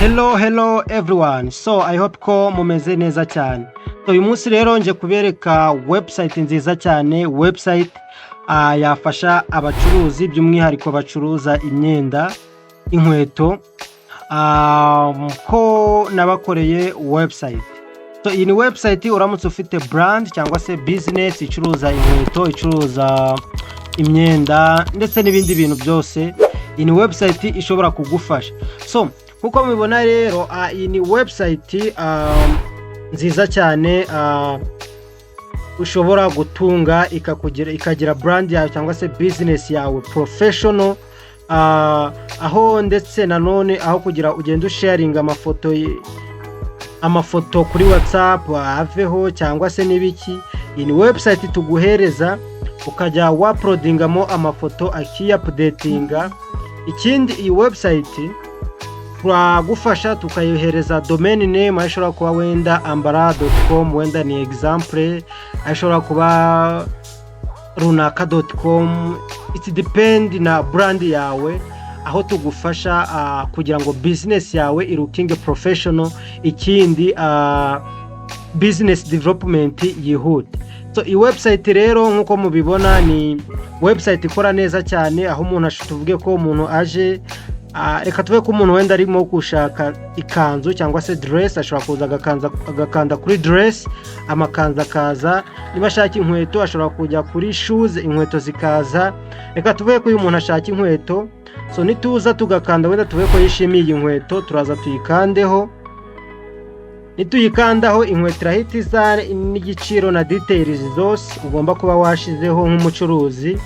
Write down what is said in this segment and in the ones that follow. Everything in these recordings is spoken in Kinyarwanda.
Hello everyone. So I hope ko mumeze neza cyane. So uyu munsi rero nje kubereka website nziza cyane, website yafasha abacuruzi by'umwihariko bacuruza imyenda, inkweto, ko nabakoreye website. So iyi ni website uramutse ufite brand cyangwa se business icuruza inkweto, icuruza imyenda ndetse n'ibindi bintu byose, iyi ni website ishobora kugufasha. So kuko mubibona rero iyi ni website nziza cyane ushobora gutunga ikagira brand yawe cyangwa se business yawe professional, aho ndetse nanone aho kugira ugenda sharing amafoto kuri WhatsApp aveho cyangwa se n'ibiki. Iyi ni website tuguhereza ukajya uploadingamo amafoto updatinga. Ikindi iyi website turagufasha tukayohereza domain name, ashobora kuba wenda ambara.com, wenda ni example, ashobora kuba runaka.com. It depend na brand yawe, aho tugufasha kugira ngo business yawe irukinge professional, ikindi business development yihute. So iyi website rero nkuko mubibona ni website ikora neza cyane, aho umuntu tuvuge ko umuntu aje reka tuve ko umuntu wenda arimo gushaka ikanzu cyangwa se dress, ashobora kuza agakanda kuri dress, amakanzu akaza. Niba ashaka inkweto ashobora kujya kuri shoes, inkweto zikaza. Reka tuve ko uyu muntu ashaka inkweto, so nituza tugakanda wenda tuve ko yishimiye inkweto, turaza tuyikandeho. Nituyikandaho inkweto irahita iza n'igiciro na details zose ugomba kuba washizeho nk'umucuruzi.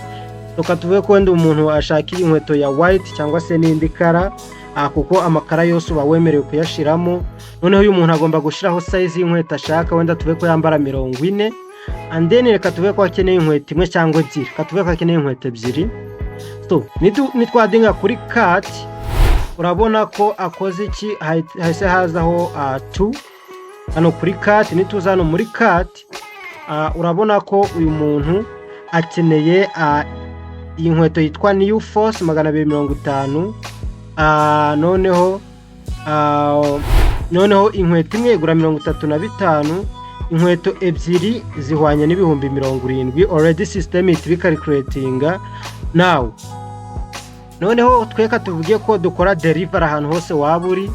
Tukatuvuye ko wenda umuntu ashaka inkweto ya white cyangwa se n'indi kara, kuko amakara yose uba wemerewe kuyashiramo. Noneho uyu muntu agomba gushiraho size y'inkweto ashaka, wenda tuvuye ko yambara 40, and then reka tuvuye ko akeneye inkweto imwe cyangwa ebyiri, reka tuvuye ko akeneye inkweto ebyiri. So nitwadinga kuri cart urabona ko akoze iki, hahise hazaho 2 hano kuri cart. Nituza hano muri cart urabona ko uyu muntu akeneye iyi nkweto yitwa New Force 250. noneho inkweto imwe igura 35, inkweto ebyiri zihwanye n'ibihumbi 70. Already system it calculating now. Noneho tweka tuvuge ko dukora delivery ahantu hose waburi,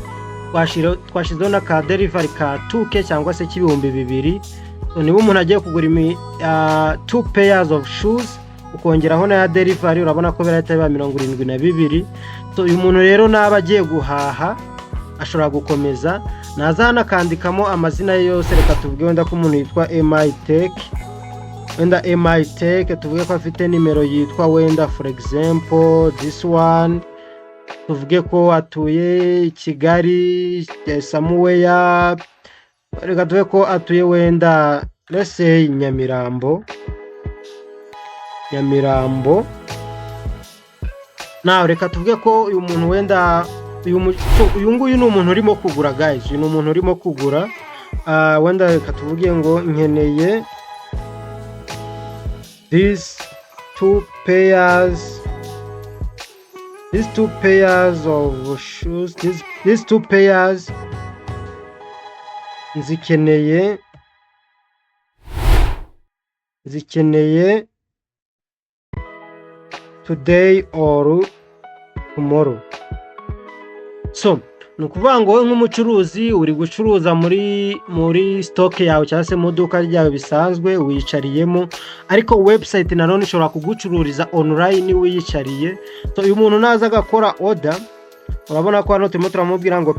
twashizeho na ka delivery ka 2K cyangwa se k'ibihumbi 2. So niba umuntu agiye kugura 2 pairs of shoes ukongeraho na delivery, urabona ko birahita biba 72. So uyu muntu rero naba agiye guhaha ashobora gukomeza nazana kandikamo amazina yose. Reka tuvuge wenda ko umuntu yitwa MITech, wenda MITech tuvuge ko afite nimero yitwa wenda for example this one, tuvuge ko atuye Kigali somewhere, reka tuvuge ko atuye wenda let's say Nyamirambo. Nawe reka tuvuge ko uyu muntu wenda uyu nguyu ni umuntu urimo kugura guys, uyu ni umuntu urimo kugura wenda reka tuvuge ngo nkeneye these two pairs of shoes, these two pairs zikeneye today or tomorrow. So nukuvuga ngo nk'umucuruzi uri gucuruza muri stock yawe cyangwa se mu duka ryawe bisanzwe wiyicariyemo, ariko website nanone ishobora kugucururiza online wiyicariye. So uyu muntu naza agakora order, urabona ko hano turimo turamubwira ngo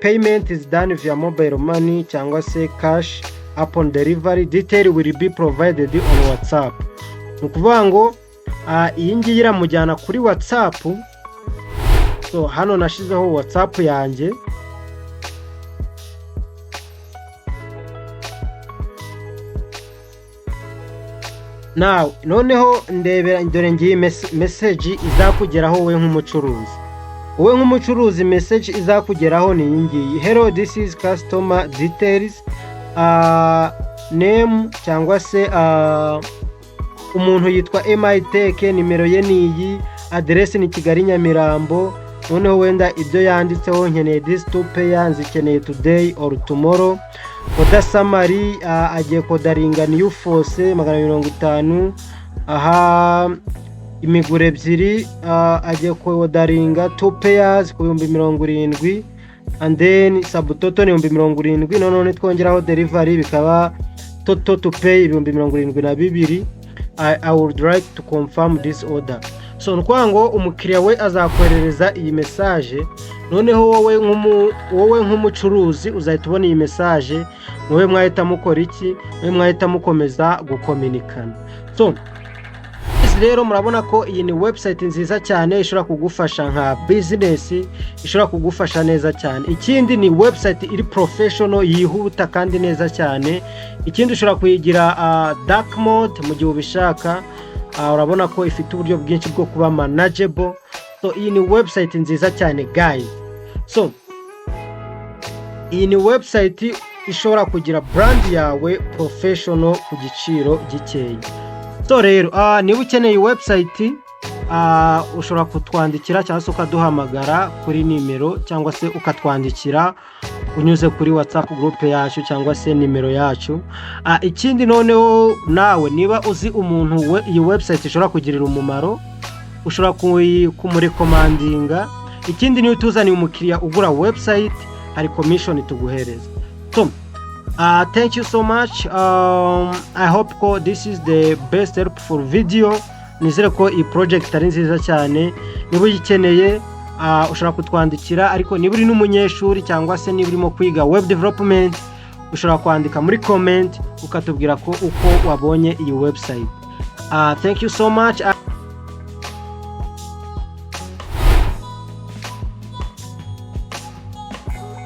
payment is done via mobile money cyangwa se cash upon delivery, detail will be provided on WhatsApp. Nukuvuga ngo iyi ngiyi iramujyana kuri WhatsApp. So hano nashizeho WhatsApp yanjye, noneho ndebera dore ngiye message izakugeraho wowe nk'umucuruzi. Message izakugeraho ni iyi ngiyi: hello, this is customer details, name cyangwa se umuntu yitwa MITech, nimero ye ni iyi, address ni Kigali Nyamirambo, noneho wenda ibyo yanditseho nkeneye this to pay nzikeneye today or tomorrow. Oda summary agiye kodaringa new force 250. Aha imigure ebyiri agiye kodaringa 2 pairs ku 70,000 and then subtotal ni 70,000. None twongeraho delivery bikaba total to pay 72,000. I would like to confirm this order. So nkwango umukiriya we azakwerereza iyi message, noneho wowe nk'umucuruzi uzahita ubona iyi message, wowe mwahita mukora iki, wowe mwahita mukomeza gukominikana. So rero murabona ko iyi ni website nziza cyane ishobora kugufasha nka business, ishobora kugufasha neza cyane. Ikindi ni website iri professional, yihuta kandi neza cyane. Ikindi ushobora kuyigira dark mode mu gihe ubishaka. Urabona ko ifite uburyo bwinshi bwo kuba manageable. So iyi ni website nziza cyane guys. So iyi ni website ishobora kugira brand yawe professional ku giciro gikeya. So rero niba ukeneye website ushobora kutwandikira cyangwa se ukaduhamagara kuri nimero, cyangwa se ukatwandikira unyuze kuri WhatsApp group yacu cyangwa se nimero yacu. Ikindi noneho nawe niba uzi umuntu iyi website ishobora kugirira umumaro, ushobora kumurekomandinga. Ikindi niyo tuzaniye umukiriya ugura website hari commission tuguhereza. So thank you so much. I hope this is the best helpful video. Nizere ko iyi project ari nziza cyane. Niba uyikeneye ushobora kutwandikira, ariko niba uri n'umunyeshuri cyangwa se niba urimo kwiga web development ushobora kwandika muri comment ukatubwira ko uko wabonye iyi website. Thank you so much.